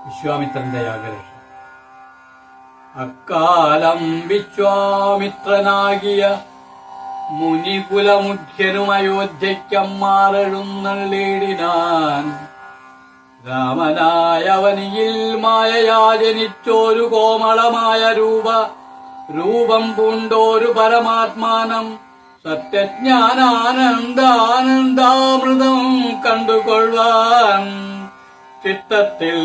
വിശ്വാമിത്രന്റെ യാഗരക്ഷ. അക്കാലം വിശ്വാമിത്രനാകിയ മുനികുലമുഖ്യനും അയോധ്യയ്ക്കമ്മാറെഴുന്നള്ളിടിനാൻ. രാമനായവനിയിൽ മായയാ ജനിച്ചോരു കോമളമായ രൂപം പൂണ്ടോരു പരമാത്മാനം സത്യജ്ഞാനാനന്ദാനന്ദാമൃതം കണ്ടുകൊള്ളുവാൻ ചിത്തത്തിൽ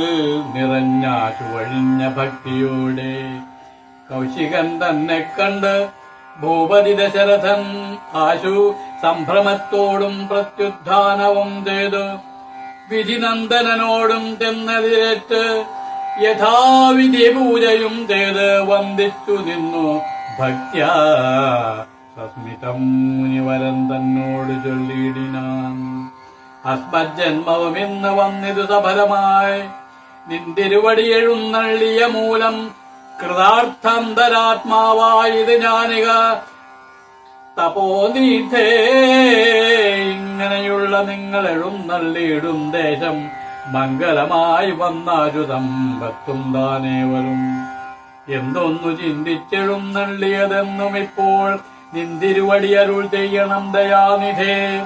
നിറഞ്ഞ ചുവഴിഞ്ഞ ഭക്തിയോടെ കൗശികൻ തന്നെ കണ്ട് ഭൂപതി ദശരഥൻ ആശു സംഭ്രമത്തോടും പ്രത്യുദ്ധാനവും ചെയ്തു വിധിനന്ദനോടും ചെന്നെതിരേറ്റ് യഥാവിധി പൂജയും ചെയ്ത് വന്ദിച്ചു നിന്നു ഭക്ത്യാ സസ്മിതം മുനിവരൻ തന്നോട് ചൊല്ലിയിടിനാൻ. അസ്മജ്ജന്മവും ഇന്ന് വന്നിതു സഫലമായി നിന്തിരുവടി എഴുന്നള്ളിയ മൂലം കൃതാർത്ഥന്തരാത്മാവായത് ഞാനിക തപോനീഥേ. ഇങ്ങനെയുള്ള നിങ്ങൾ എഴുന്നള്ളിയിടും ദേശം മംഗളമായി വന്നാചുതം ഭക്തും താനേവരും എന്തൊന്നു ചിന്തിച്ചെഴുന്നള്ളിയതെന്നും ഇപ്പോൾ നിന്തിരുവടി അരുൾ ചെയ്യണം ദയാനിധേ.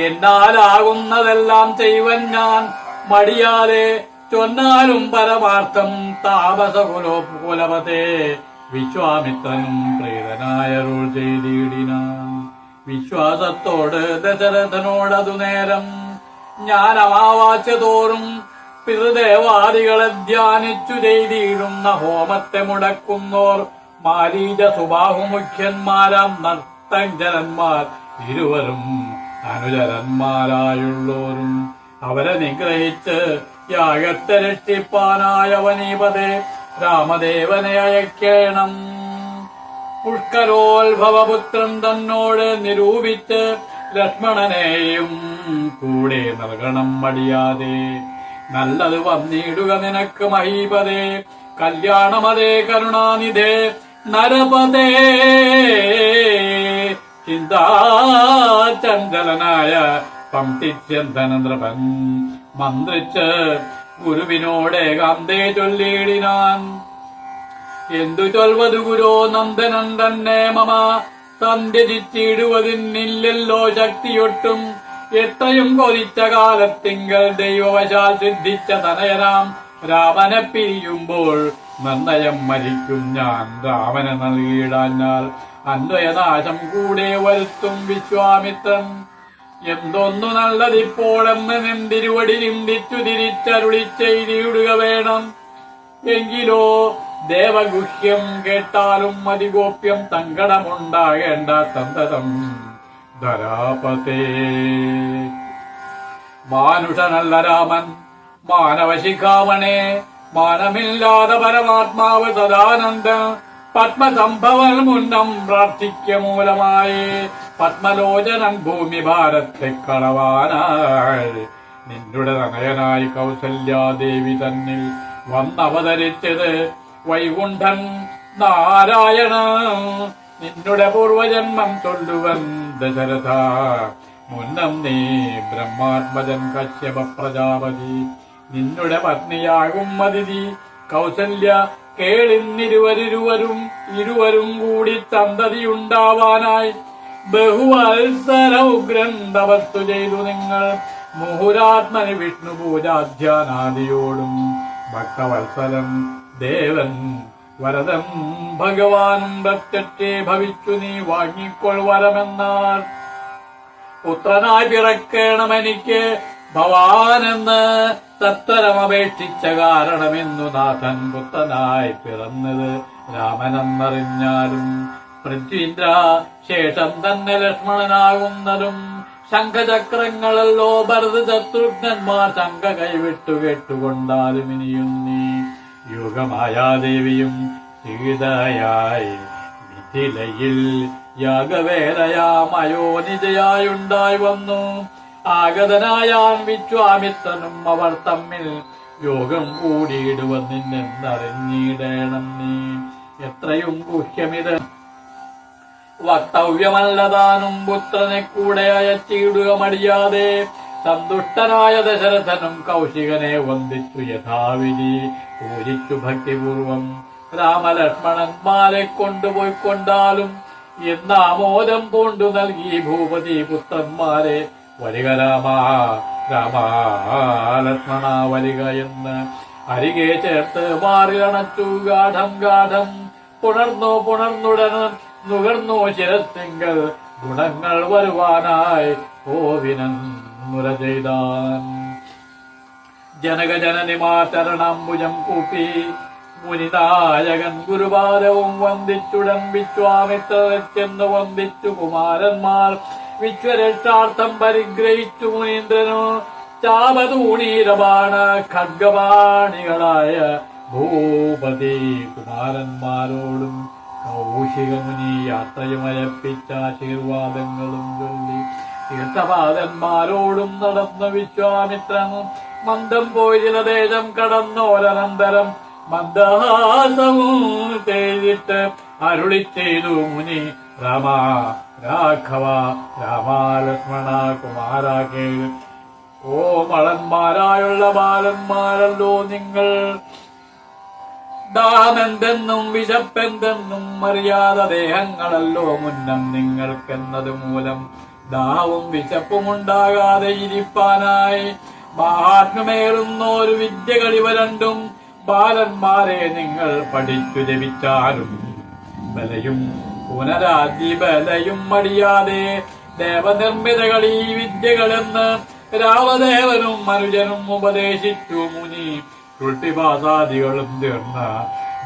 എന്നാലാകുന്നതെല്ലാം ചെയ്വൻ ഞാൻ മടിയാതെ ചൊന്നാലും പരമാർത്ഥം താപസകുലപതേ. വിശ്വാമിത്രനും പ്രീതനായരുൾ ചെയ്തിടിനാൻ. വിശ്വാസത്തോട് ദശരഥനോടതു നേരം ഞാൻ അമാവാസ്യതോറും പിതൃദേവാദികളെ ധ്യാനിച്ചു ചെയ്തിടുന്ന ഹോമത്തെ മുടക്കുന്നോർ മാരീച സുബാഹുമുഖ്യന്മാരാം നർത്തഞ്ജനന്മാർ ഇരുവരും അനുചരന്മാരായുള്ളോരും അവരെ നിഗ്രഹിച്ച് യാഗത്തെ രക്ഷിപ്പാനായവനീപതേ രാമദേവനെ അയക്കേണം. പുഷ്കരോത്ഭവപുത്രൻ തന്നോട് നിരൂപിച്ച് ലക്ഷ്മണനെയും കൂടെ നൽകണം മടിയാതെ. നല്ലത് വന്നിടുക നിനക്ക് മഹീപതേ. കല്യാണമതേ കരുണാനിധേ നരപതേ. ചിന്താചഞ്ചലനായ പംക്തിച്യന്തനന്ദ്രപൻ മന്ത്രിച്ച് ഗുരുവിനോടേകാന്തേ ചൊല്ലിയിടിനാൻ. എന്തു ചൊൽവതു ഗുരോ നന്ദനൻ തന്നെ മമ സന്ധ്യജിച്ചിടുവതിന്നില്ലല്ലോ ശക്തിയൊട്ടും. എത്രയും കൊതിച്ച കാലത്തിങ്കൽ ദൈവവശാൽ സിദ്ധിച്ച തനയനാം രാമനെ പിരിയുമ്പോൾ നിർണയം മരിക്കും ഞാൻ. രാമനെ നൽകിയിടാഞ്ഞാൽ അന്വയനാശം കൂടെ വരുത്തും വിശ്വാമിത്രൻ. എന്തൊന്നു നല്ലതിപ്പോഴെന്ന് നിന്തിരുവടി ചിന്തിച്ചു തിരിച്ചരുളി ചെയ്തിടുക വേണം. എങ്കിലോ ദേവഗുഹ്യം കേട്ടാലും മതിഗോപ്യം സങ്കടമുണ്ടാകേണ്ട സന്തതം ധരാപതേ. മാനുഷനല്ല രാമൻ മാനവശിഖാമണേ. മാനമില്ലാതെ പരമാത്മാവ് സദാനന്ദ പത്മസംഭവൻ മുന്നം പ്രാർത്ഥിക്ക മൂലമായി പത്മലോചനൻ ഭൂമി ഭാരത്തെ കളവാനായി നിന്നുടെ തനയനായി കൗസല്യാദേവി തന്നിൽ വന്നവതരിച്ചത് വൈകുണ്ഠൻ നാരായണ. നിന്നുടെ പൂർവജന്മം ചൊല്ലുവൻ ദശരഥ. മുന്നം നീ ബ്രഹ്മാത്മജൻ കശ്യപ പ്രജാപതി. നിന്നുടെ പത്നിയാകും അതിഥി കൗസല്യ. ഇരുവരും കൂടി സന്തതിയുണ്ടാവാനായി ബഹുവത്സര ഉഗ്രൻ തപസ്സു ചെയ്തു നിങ്ങൾ. മുഹുരാത്മനി വിഷ്ണു പൂജാധ്യാനാദിയോടും ഭക്തവത്സലൻ ദേവൻ വരദം ഭഗവാനും പ്രത്യക്ഷേ ഭവിച്ചു നീ വാങ്ങിക്കൊൾ വരമെന്നാൽ. പുത്രനായി പിറക്കണമെനിക്ക് ഭവാനെന്ന് സത്വരമപേക്ഷിച്ച കാരണമെന്നു നാഥൻ പുത്രനായി പിറന്നത് രാമനെന്നറിഞ്ഞാലും പൃഥ്വീന്ദ്ര ശേഷം തന്നെ ലക്ഷ്മണനാകുന്നതും ശംഖചക്രങ്ങളല്ലോ ഭരത ശത്രുഘ്നന്മാർ ശങ്ക കൈവിട്ടു കേട്ടുകൊണ്ടാലും ഇനിയും നീ യുഗമായാദേവിയും സീതയായി മിഥിലയിൽ യാഗവേലയാമയോനിജയായുണ്ടായി വന്നു. ആഗതനായാൻ വിശ്വാമിത്രനും അവർ തമ്മിൽ യോഗം കൂടിയിടുവെന്നറിഞ്ഞിടേണം നീ. എത്രയും ഗുഹ്യമിത് വക്തവ്യമല്ലതാനും പുത്രനെ കൂടെ അയച്ചിടുക മടിയാതെ. സന്തുഷ്ടനായ ദശരഥനും കൗശികനെ വന്ദിച്ചു യഥാവിധി പൂജിച്ചു ഭക്തിപൂർവം. രാമലക്ഷ്മണന്മാരെ കൊണ്ടുപോയിക്കൊണ്ടാലും എന്നാമോദം പൂണ്ടു നൽകി ഭൂപതി പുത്രന്മാരെ. വരിക രാമ രാമ ലക്ഷ്മണ വരിക എന്ന് അരികെ ചേർത്ത് മാറിലണച്ചു ഗാഠം ഗാഠം. പുണർന്നുടന് നുകർന്നു ശിരത്തിങ്കൽ ഗുണങ്ങൾ വരുവാനായി കോവിനുര ചെയ്താൻ. ജനകജനനിമാചരണംബുജം കൂപ്പി മുനിനായകൻ ഗുരുവാരവും വന്ദിച്ചുടൻ വിശ്വാമിത്രരെ ചെന്ന് വന്ദിച്ചു കുമാരന്മാർ. വിശ്വരക്ഷാർത്ഥം പരിഗ്രഹിച്ചു മുനീന്ദ്രനു ചാപതൂണീരബാണ ഖഡ്ഗപാണികളായ ഭൂപതി കുമാരന്മാരോടും കൗശികമുനി യാത്രയുമയപ്പിച്ച ആശീർവാദങ്ങളും ചൊല്ലി തീർത്ഥപാദന്മാരോടും നടന്നു വിശ്വാമിത്രൻ. മന്ദം പോയി ചില ദേശം കടന്നോരനന്തരം മന്ദഹാസവും ചെയ്തിട്ട് അരുളി ചെയ്തു മുനി. രാമ രാഘവ രാമ ലക്ഷ്മണ കുമാരാകേ, കോമളന്മാരായുള്ള ബാലന്മാരല്ലോ നിങ്ങൾ. ദാഹമെന്തെന്നും വിശപ്പെന്തെന്നും അറിയാതെ ദേഹങ്ങളല്ലോ മുന്നം നിങ്ങൾക്കെന്നത് മൂലം ദാഹവും വിശപ്പുമുണ്ടാകാതെ ഇരിപ്പാനായി മഹാത്മ്യമേറുന്നൊരു വിദ്യകളിവ രണ്ടും ബാലന്മാരെ നിങ്ങൾ പഠിച്ചു ജപിച്ചാലും ബലയും പുനരാതിബലയും മടിയാതെ ദേവനിർമ്മിതകൾ ഈ വിദ്യകളെന്ന് രാമദേവനും മനുജനും ഉപദേശിച്ചു മുനി. ുൾട്ടിഭാസാദികളും തീർന്ന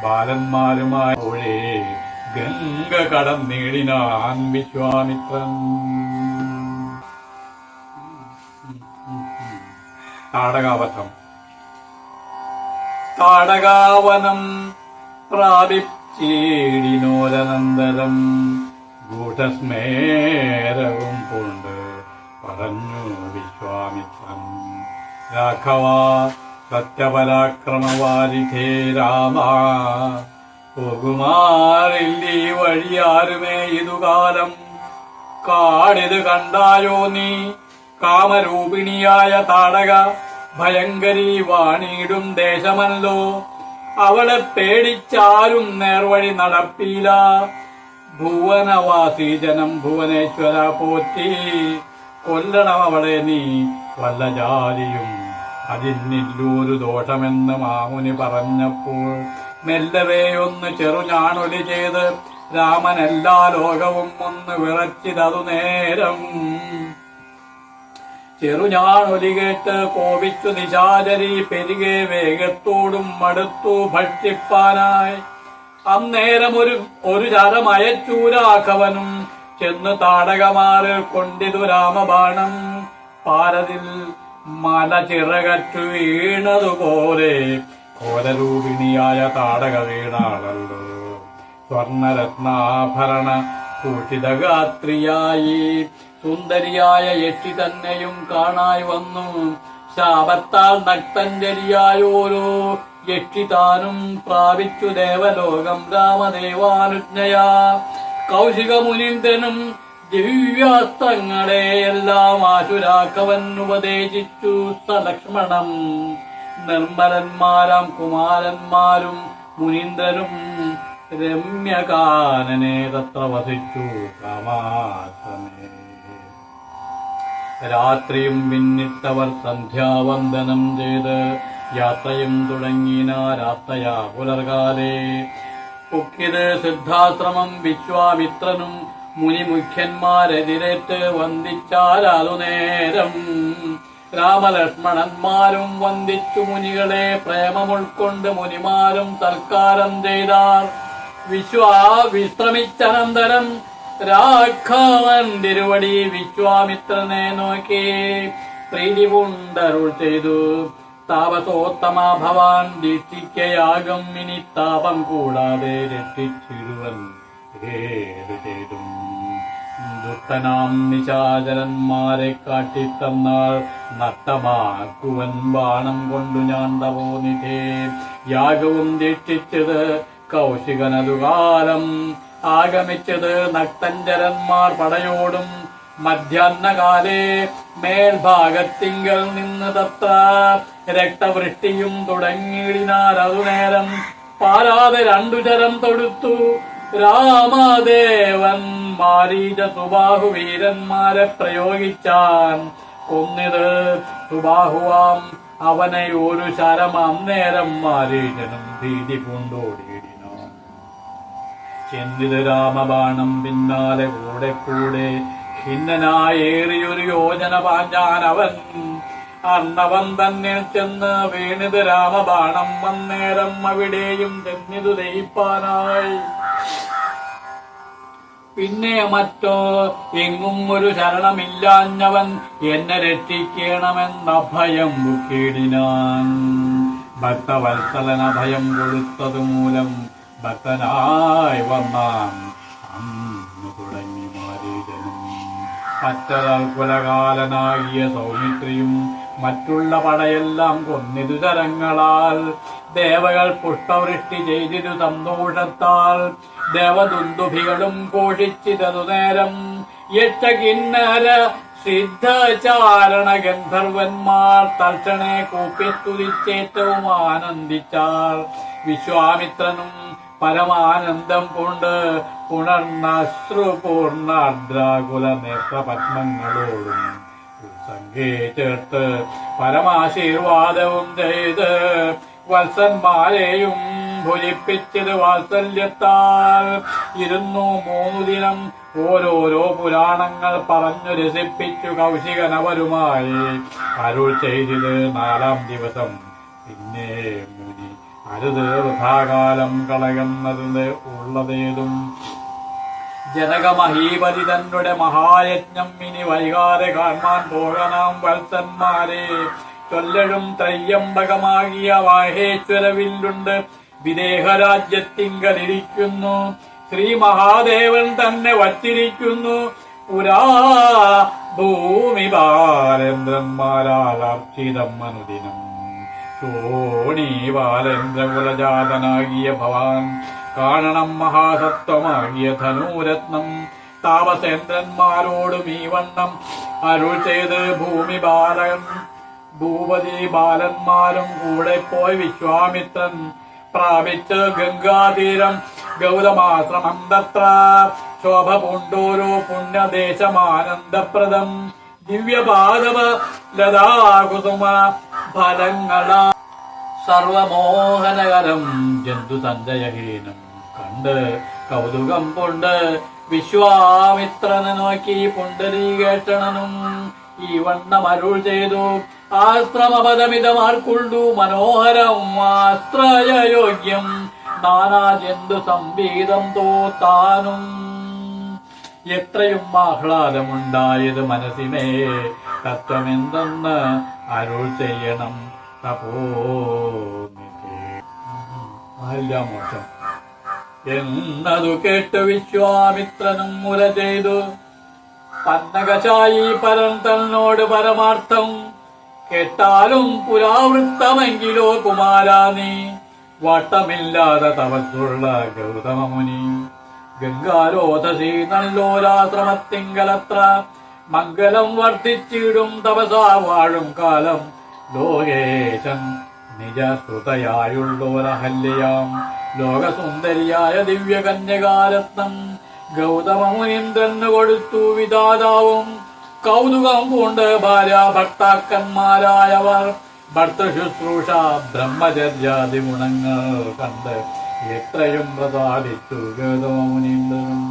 ബാലന്മാരുമായി ഗംഗ കടന്നേടിനാൻ വിശ്വാമിത്രൻ. താടകാവധം. താടകാവനം പ്രാപിച്ചീടിനോരനന്തരം ഗൂഢസ്മേരവും കൊണ്ട് പറഞ്ഞു വിശ്വാമിത്രൻ. രാഘവ സത്യപരാക്രമവാരിധേ രാമ, പോകുമാറില്ലീ വഴിയാരുമേ ഇതുകാലം. കാടിത് കണ്ടായോ നീ കാമരൂപിണിയായ താടക, ഭയങ്കരി വാണിയിടും ദേശമല്ലോ. അവളെ പേടിച്ചാരും നേർവഴി നടപ്പില്ല. ഭുവനവാസി ജനം ഭുവനേശ്വര പോറ്റി, കൊല്ലണം അവളെ നീ വല്ല ജാതിയും അതിന്നില്ലൊരു ദോഷമെന്ന് മാമുനി പറഞ്ഞപ്പോൾ മെല്ലവേ ഒന്ന് ചെറുഞാണൊലി ചെയ്ത് രാമൻ എല്ലാ ലോകവും ഒന്ന് വിറച്ചിതതു നേരം. ചെറുഞാണൊലി കേട്ട് കോപിച്ചു നിശാചരി പെരുകെ വേഗത്തോടും മടുത്തു ഭക്ഷിപ്പാനായി. അന്നേരം ഒരു ചരമയച്ചു രാഘവനും ചെന്ന് താടകമാറിൽ കൊണ്ടിതു രാമബാണം. പാരതിൽ മല ചിറകറ്റു വീണതുപോലെ ഘോരരൂപിണിയായ താടക വീണാളല്ലോ. സ്വർണരത്നാഭരണ ഭൂഷിതഗാത്രിയായി സുന്ദരിയായ യക്ഷി തന്നെയും കാണായി വന്നു. ശാപത്താൽ നക്തഞ്ജലിയായോരോ യക്ഷി താനും പ്രാപിച്ചു ദേവലോകം രാമദേവാനുജ്ഞയാ. കൗശിക മുനീന്ദ്രനും ദിവ്യാസ്ത്രങ്ങളെയെല്ലാം ആശുരാഘവൻ ഉപദേശിച്ചു സലക്ഷ്മണം. നിർമ്മലന്മാരാം കുമാരന്മാരും മുനീന്ദ്രനും രമ്യകാനനെ തത്ര വസിച്ചു കാമാശ്രമേ. രാത്രിയും പിന്നിട്ടവർ സന്ധ്യാവന്ദനം ചെയ്ത് യാത്രയും തുടങ്ങിനാരാത്തയാ പുലർകാലേ. പുക്കിത് സിദ്ധാശ്രമം വിശ്വാമിത്രനും മുനിമുഖ്യന്മാരെതിരേറ്റ് വന്ദിച്ചാലതു നേരം. രാമലക്ഷ്മണന്മാരും വന്ദിച്ചു മുനികളെ പ്രേമമുൾക്കൊണ്ട് മുനിമാരും സൽക്കാരം ചെയ്താർ. വിശ്രമിച്ചനന്തരം രാഘവൻ തിരുവടി വിശ്വാമിത്രനെ നോക്കി പ്രീതി പൂണ്ടരുൾ ചെയ്തു. താപസോത്തമ ഭവാൻ ദീക്ഷിക്കയാകും ഇനി താപം കൂടാതെ രക്ഷിച്ചിടുവൻ ഏതു ചെയ്തും. ദുഷ്ടനാം നിശാചരന്മാരെ കാട്ടിത്തന്നാൽ നഷ്ടമാക്കുവൻ ബാണം കൊണ്ടു ഞാൻ തപോനിധേ. യാഗവും ദീക്ഷിച്ചത് കൗശികനതുകാലം ആഗമിച്ചത് നക്തഞ്ചരന്മാർ പടയോടും മധ്യാഹ്നകാലേ മേൽഭാഗത്തിങ്കൽ നിന്ന് തത്ര രക്തവൃഷ്ടിയും തുടങ്ങിയിടിനാർ. അതുനേരം പാരാതെ രണ്ടു ചരം തൊടുത്തു രാമദേവൻ. മാരീച സുബാഹു വീരന്മാരെ പ്രയോഗിച്ചാൻ. കൊന്നിത് സുബാഹുവാം അവനെ ഒരു ശരം. അന്നേരം മാരീചനും ഭീതി പൂണ്ടോടിയിടിനാൻ. ചെന്നിത് രാമബാണം പിന്നാലെ കൂടെ കൂടെ. ഖിന്നനായേറിയൊരു യോജന പാഞ്ഞാൻ അവൻ. അർണവൻ തന്നിൽ ചെന്ന് വീണിത് രാമബാണം. അന്നേരം അവിടെയും ചെന്നിതു ദഹിപ്പാനായി. പിന്നെ മറ്റോ എങ്ങും ഒരു ശരണമില്ലാഞ്ഞവൻ എന്നെ രക്ഷിക്കണമെന്ന ഭയം ബുക്കിടിനാൻ. ഭക്തവത്സലന ഭയം കൊടുത്തതു മൂലം ഭക്തനായി വന്നാൻ. അന്നു തുടങ്ങി മാരീചനും മറ്റൊരാൾ കുലകാലനാകിയ സൗമിത്രിയും മറ്റുള്ള പടയെല്ലാം കൊന്നിതു ശരങ്ങളാൽ. ദേവകൾ പുഷ്പവൃഷ്ടി ചെയ്തിരു സന്തോഷത്താൽ. ദേവദുന്ദുഭികളും ഘോഷിച്ചിതതു നേരം. യക്ഷകിന്നര സിദ്ധചാരണ ഗന്ധർവന്മാർ തൽക്ഷണേ കൂപ്പിസ്തുതിച്ചേറ്റവും ആനന്ദിച്ചാർ. വിശ്വാമിത്രനും പരമാനന്ദം കൊണ്ട് ഉണർന്നശ്രുപൂർണാർദ്രാകുല നേത്രപത്മങ്ങളോടും സംഘേ ചേർത്ത് പരമാശീർവാദവും ചെയ്ത് വത്സന്മാരെയും ഭുജിപ്പിച്ചത് വാത്സല്യത്താൽ. 3 ദിനം ഓരോരോ പുരാണങ്ങൾ പറഞ്ഞു രസിപ്പിച്ചു കൗശികനവരുമായി അരുൾ ചെയ്തത്. 4-ാം ദിവസം പിന്നെ മുനി അരുത് വൃഥാകാലം കളയുന്നത് ഉള്ളതേതും. ജനകമഹീപതി തന്നുടെ മഹായജ്ഞം ഇനി വൈകാതെ കാണാൻ പോകനാം വത്സന്മാരെ. ചൊല്ലഴും ത്രയ്യംബകമാകിയ വാഹേശ്വരവില്ലുണ്ട് വിദേഹരാജ്യത്തിങ്കലിരിക്കുന്നു. ശ്രീ മഹാദേവൻ തന്നെ വച്ചിരിക്കുന്നു. പുരാ ഭൂമി ബാലേന്ദ്രന്മാരാൽ അർച്ചിതം അനുദിനം. ശോണി ബാലേന്ദ്രകുലജാതനാകിയ ഭവാൻ കാണണം മഹാസത്വമാകിയ ധനൂരത്നം. താപസേന്ദ്രന്മാരോടും ഈ വണ്ണം അരുൾ ചെയ്ത് ഭൂപതി ബാലന്മാരും കൂടെ പോയി വിശ്വാമിത്രൻ പ്രാപിച്ച് ഗംഗാതീരം ഗൗതമാശ്രമം തത്ര. ശോഭ പൂണ്ടോരോ പുണ്യദേശമാനന്ദപ്രദം. ദിവ്യപാദവ ലതാകുസുമ ഫലങ്ങളാ സർവമോഹനകരം ജന്തു സഞ്ജയഹീനം. കണ്ട് കൗതുകം കൊണ്ട് വിശ്വാമിത്രനെ നോക്കി പുണ്ടരീകേഷണനും ഈ വണ്ണം അരുൾ ചെയ്തു. ആശ്രമപദമിതമാർക്കുള്ളു മനോഹരം ആശ്രയയോഗ്യം. നാനാ ജന്തു സംവീതം തോത്താനും എത്രയും ആഹ്ലാദമുണ്ടായത് മനസ്സിനെ. തത്വമെന്തെന്ന് അരുൾ ചെയ്യണം തപോനിധേ. എന്നതു കേട്ട് വിശ്വാമിത്രനും മുര ചെയ്തു. പന്നകശായി പരൻ തന്നോട് പരമാർത്ഥം കേട്ടാലും പുരാവൃത്തമെങ്കിലോ കുമാരാ നീ. വട്ടമില്ലാതെ തപസ്സുള്ള ഗൗതമമുനി ഗംഗാരോധസി നല്ലോരാശ്രമത്തിങ്കലത്ര. മംഗലം വർദ്ധിച്ചിടും തപസാ വാഴും കാലം. ലോകേശൻ നിജശ്രുതയായുള്ളോരഹല്യയാം ലോകസുന്ദരിയായ ദിവ്യകന്യകാരത്നം ഗൗതമമുനീന്ദ്രന് കൊടുത്തു വിധാതാവും. കൗതുകം പൂണ്ട് ഭാര്യ ഭർത്താക്കന്മാരായവർ ഭർത്തൃശുശ്രൂഷ ബ്രഹ്മചര്യാദി ഗുണങ്ങൾ കണ്ട് എത്രയും പ്രസാദിച്ചു ഗൗതമമുനീന്ദ്രനും.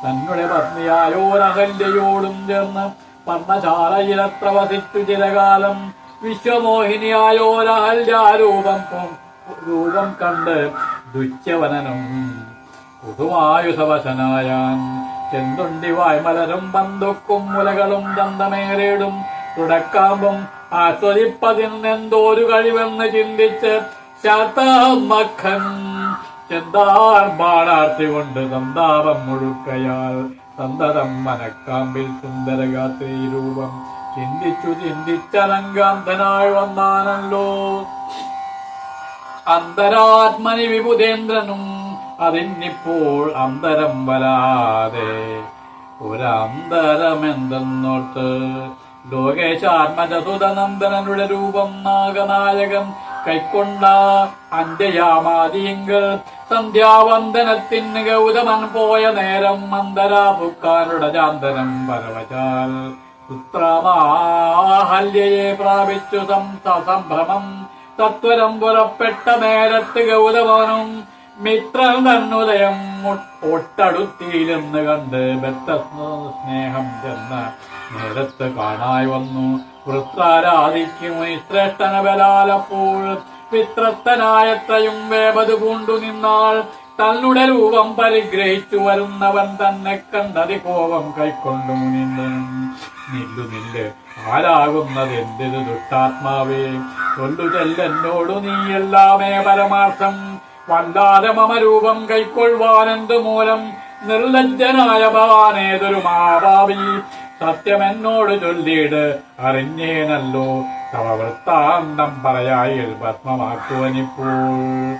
തന്നുടെ പത്നിയായോരഹല്യയോടും ചേർന്ന് പർണശാലയിലത്ര വസിച്ചു ചിരകാലം. വിശ്വമോഹിനിയായോരഹല്യാരൂപം കണ്ട് ദുച്യവനനും പുതുമായുധവശനായാൻ. ചെന്തുണ്ടി വായ്മലരും പന്തുക്കും മുലകളും ദന്തമേറിടും തുടക്കാമ്പും ആസ്വദിപ്പതിനെന്തോരു കഴിവെന്ന് ചിന്തിച്ച് ശതമഖൻ ചെന്താർ ബാണാർത്തി കൊണ്ട് സന്താപം മുഴുക്കയാൽ. സന്തതം മനക്കാമ്പിൽ സുന്ദരഗാത്രി രൂപം ചിന്തിച്ചു ചിന്തിച്ചലങ്കാന്തനായി വന്നാനല്ലോ. അന്തരാത്മനി വിബുധേന്ദ്രനും അതിനിപ്പോൾ അന്തരം വരാതെ ഒരന്തരമെന്തെന്നോർത്ത് ലോകേശാത്മജസുതനന്ദനനുടെ രൂപം നാഗനായകൻ കൈക്കൊണ്ട അന്ത്യയാമാതിയെങ്കിൽ സന്ധ്യാവന്ദനത്തിന് ഗൗതമൻ പോയ നേരം മന്ദരാപുക്കാരുടെ ചാന്തനം പരവചാൽ പുത്രമാഹല്യയെ പ്രാപിച്ചു സംഭ്രമം തത്വരം പുറപ്പെട്ട നേരത്ത് ഗൗതമനും മിത്രൻ തന്നുദയം ഒട്ടടുത്തിയിലെന്ന് കണ്ട് ബദ്ധ സ്നേഹം ചെന്ന നേരത്ത് കാണായി വന്നു വൃത്രാരാധിക്കും ശ്രേഷ്ഠന ബലാലപ്പോൾ വിത്രത്തനായത്രയും വേപത് പൂണ്ടു നിന്നാൾ തന്നുടെ രൂപം പരിഗ്രഹിച്ചു വരുന്നവൻ തന്നെ കണ്ടതി കോപം കൈക്കൊണ്ടു നില്ല് ആരാകുന്നത് എന്തിരു ദുഷ്ടാത്മാവേ ചൊല്ലു ചെല്ലെന്നോടു നീയെല്ലാമേ പരമാർത്ഥം വല്ലാതെ മമരൂപം കൈക്കൊള്ളുവാനെന്തു മൂലം നിർലജ്ജനായ ഭവാനേതൊരു മാഭാവി സത്യമെന്നോട് ചൊല്ലിയിട് അറിഞ്ഞേനല്ലോ തവ വൃത്താന്തം പറയായി ഭസ്മമാക്കുവനിപ്പോൾ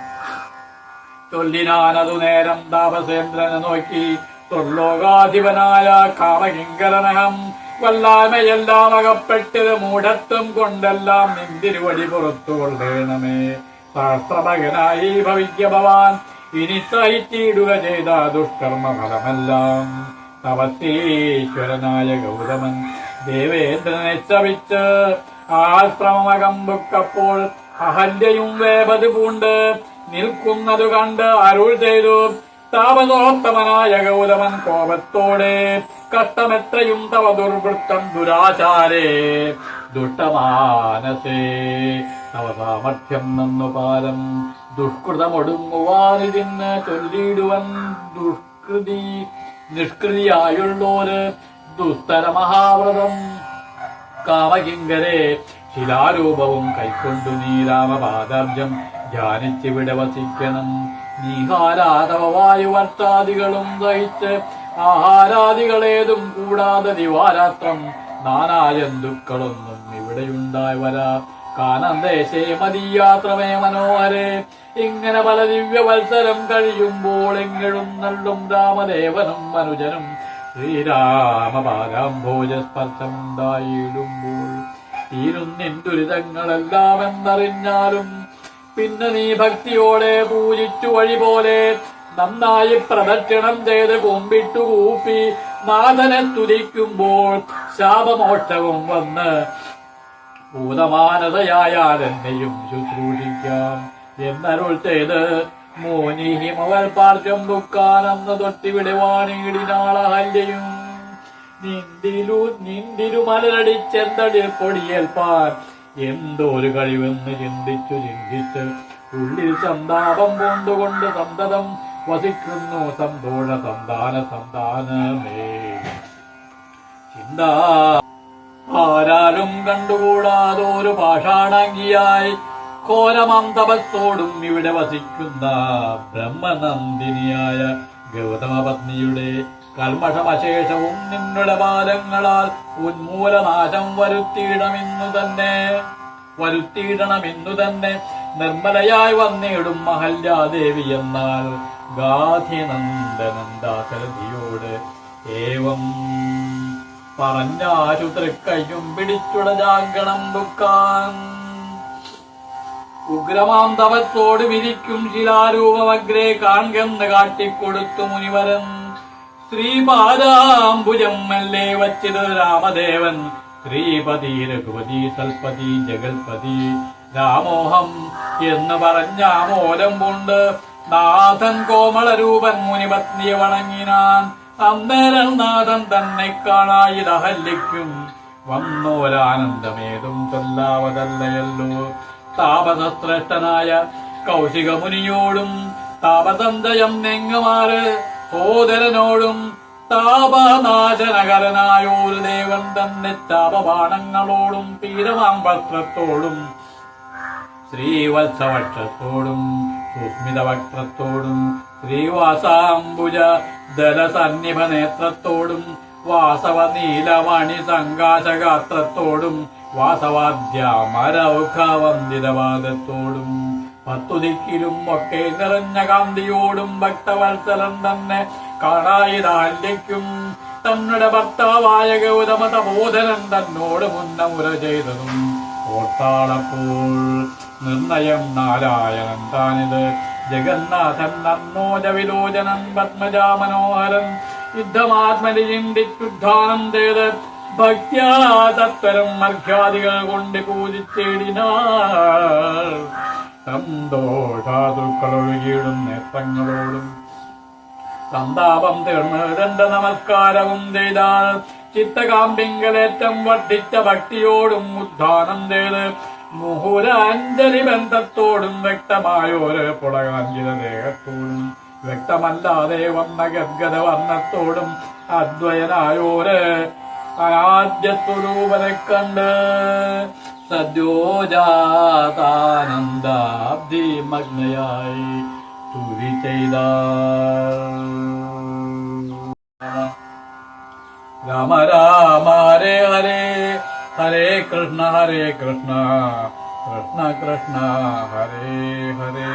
ചൊല്ലിനാനതു നേരം താപസേന്ദ്രനെ നോക്കി തൊല്ലോകാധിപനായ കാമകിങ്കരനഹം വല്ലായ്മയെല്ലാം അകപ്പെട്ടത് മൂഢത്വം കൊണ്ടെല്ലാം നിന്തിരുവടി പുറത്തു കൊള്ളേണമേ സഹസ്രഭകനായി ഭവിക്ക ഭവാൻ ഇനി സഹിച്ചിടുക ചെയ്ത ദുഷ്കർമ്മ ഫലമെല്ലാം തപസ്സീശ്വരനായ ഗൗതമൻ ദേവേന്ദ്രനെ ശപിച്ച് ആശ്രമകമ്പുക്കപ്പോൾ അഹല്യയും വേപത് പൂണ്ട് നിൽക്കുന്നതു കണ്ട് അരുൾ ചെയ്തു താപസോത്തമനായ ഗൗതമൻ കോപത്തോടെ കഷ്ടമെത്രയും തവ ദുർവൃത്തം ദുരാചാരേ ദുഷ്ടമാനസേ തവ സാമർഥ്യം നന്നു പാരം ദുഷ്കൃതമൊടുങ്ങുവാനിതിന് ചൊല്ലിയിടുവൻ ദുഷ്കൃതി നിഷ്കൃതിയായുള്ളോര് ദുസ്തര മഹാവ്രതം കാമകിങ്കരെ ശിലാരൂപവും കൈക്കൊണ്ടു നീ രാമപാദാബ്ജം ധ്യാനിച്ചിവിടെ വസിക്കണം നീഹാരാതവ വായുവർത്താദികളും സഹിച്ച് ആഹാരാദികളേതും കൂടാതെ ദിവാരാത്രം നാനാ ജന്തുക്കളൊന്നും ഇവിടെയുണ്ടായി വരാ കാനന്ദേശേ മതിയാത്രമേ മനോഹരേ ഇങ്ങനെ പല ദിവ്യവത്സരം കഴിയുമ്പോൾ എങ്ങെഴുന്നള്ളും രാമദേവനും മനുജനും ശ്രീരാമപാദാംഭോജസ്പർശം ഉണ്ടായിടുമ്പോൾ തീരുന്നിൻ ദുരിതങ്ങളെല്ലാം എന്നറിഞ്ഞാലും പിന്നെ നീ ഭക്തിയോടെ പൂജിച്ചു വഴി പോലെ നന്നായി പ്രദക്ഷിണം ചെയ്ത് കുമ്പിട്ടു കൂപ്പി നാഥനെ തുതിക്കുമ്പോൾ ശാപമോക്ഷവും വന്ന് ഭൂതമാനതയായാൽ എന്നെയും ശുശ്രൂഷിക്കാം എന്നരുൾ ചെയ്ത് മോനി ഹിമവൽ പാർശ്വം ദുഃഖാനെന്ന് തൊട്ടിവിടെ വാണിയിടിനാളഹല്യയും നിന്തിരു മലരടിച്ചെന്തടിൽ പൊടിയേൽപ്പാൻ എന്തോരു കഴിവെന്ന് ചിന്തിച്ച് ഉള്ളിൽ സന്താപം കൊണ്ടുകൊണ്ട് സന്തതം വസിക്കുന്നു സന്തോഷ സന്താനമേ ചിന്ത ആരാലും കണ്ടുകൂടാതൊരു പാഷാണാംഗിയായി ഘോരമാം തപസ്സോടും ഇവിടെ വസിക്കുന്ന ബ്രഹ്മനന്ദിനിയായ ഗൗതമപത്നിയുടെ കൽമഷമശേഷവും നിന്നുടെ പാദങ്ങളാൽ ഉന്മൂലനാശം വരുത്തിയിടണമെന്നു തന്നെ നിർമ്മലയായി വന്നിടും അഹല്യാദേവി എന്നാൽ ഗാധിനന്ദനൻ ദാശരഥിയോട് ഏവം പറഞ്ഞാശു തൃക്കൈയും പിടിച്ചുടജാങ്കണം ദുഃഖാൻ ഉഗ്രമാം തപത്തോട് വിരിക്കും ശിലാരൂപമഗ്രേ കാൺകെന്ന് കാട്ടിക്കൊടുത്തു മുനിവരൻ ശ്രീപാദാംബുജം മെല്ലെ വച്ചിത് രാമദേവൻ ശ്രീപതി രഘുപതി സൽപതി ജഗൽപതി രാമോഹം എന്ന് പറഞ്ഞ മോലം കൊണ്ട് നാഥൻ കോമളരൂപൻ മുനിപത്നിയെ വണങ്ങിനാൻ അന്നേരം നാഥൻ തന്നെ കാണായിതഹല്ലിക്കും വന്നോരാനന്ദമേതും ചൊല്ലാവതല്ലയല്ലോ താപസശ്രേഷ്ഠനായ കൗശികമുനിയോടും താപസന്തയം നെങ്ങുമാറ് സോദരനോടും താപനാശനകരനായോരു ദേവൻ തന്നെ താപബാണങ്ങളോടും പീരമാം വസ്ത്രത്തോടും ശ്രീവത്സവക്ഷത്തോടും സുസ്മിതവക്ത്രത്തോടും ശ്രീവാസാംബുജ ദലസന്നിഭ നേത്രത്തോടും വാസവ നീലമണി സംകാശഗാത്രത്തോടും വാസവാദ്യമരൗഖവന്ദിതവാദത്തോടും പത്തുദിക്കിലും ഒക്കെ നിറഞ്ഞ കാന്തിയോടും ഭക്തവത്സലൻ തന്നെ കാണായിതാല്യക്കും തന്നുടെ ഭർത്താവായ ഗൗതമ തപോധനൻ തന്നോട് മുന്നമുര ചെയ്തതും ഓർത്താളപ്പോൾ നിർണയം നാരായണൻ താനിത് ജഗന്നാഥൻ നന്നോജ വിലോചനൻ പത്മജാ മനോഹരൻ യുദ്ധമാത്മനി ചിന്തിച്ചുദ്ധാനം ചെയ്ത് ഭക്യാ തത്വരം മർഘ്യാദികൾ കൊണ്ട് പൂജിച്ചേടിനാൾ സന്തോഷാതുക്കളൊഴുകിയിടും നേത്രങ്ങളോടും സന്താപം തീർന്ന് ദണ്ഡ നമസ്കാരവും ചെയ്താൽ ചിത്തകാമ്പിങ്കലേറ്റം വർദ്ധിച്ച ഭക്തിയോടും ഉദ്ധാനം ചെയ്ത് മുഹുരാഞ്ജലി ബന്ധത്തോടും വ്യക്തമായൊരു പുളകാഞ്ചിത ദേഹത്തോടും വ്യക്തമല്ലാതെ വന്ന ഗദ്ഗത വർണ്ണത്തോടും അദ്വയനായോര് അനാദ്യ സ്വരൂപനെ കണ്ട് സദ്യോജാതാനന്ദാബ്ധി മഗ്നയായി തുതി ചെയ്ത രാമ രാമ ഹരേ ഹരേ ഹരേ കൃഷ്ണ കൃഷ്ണ കൃഷ്ണ ഹരേ ഹരേ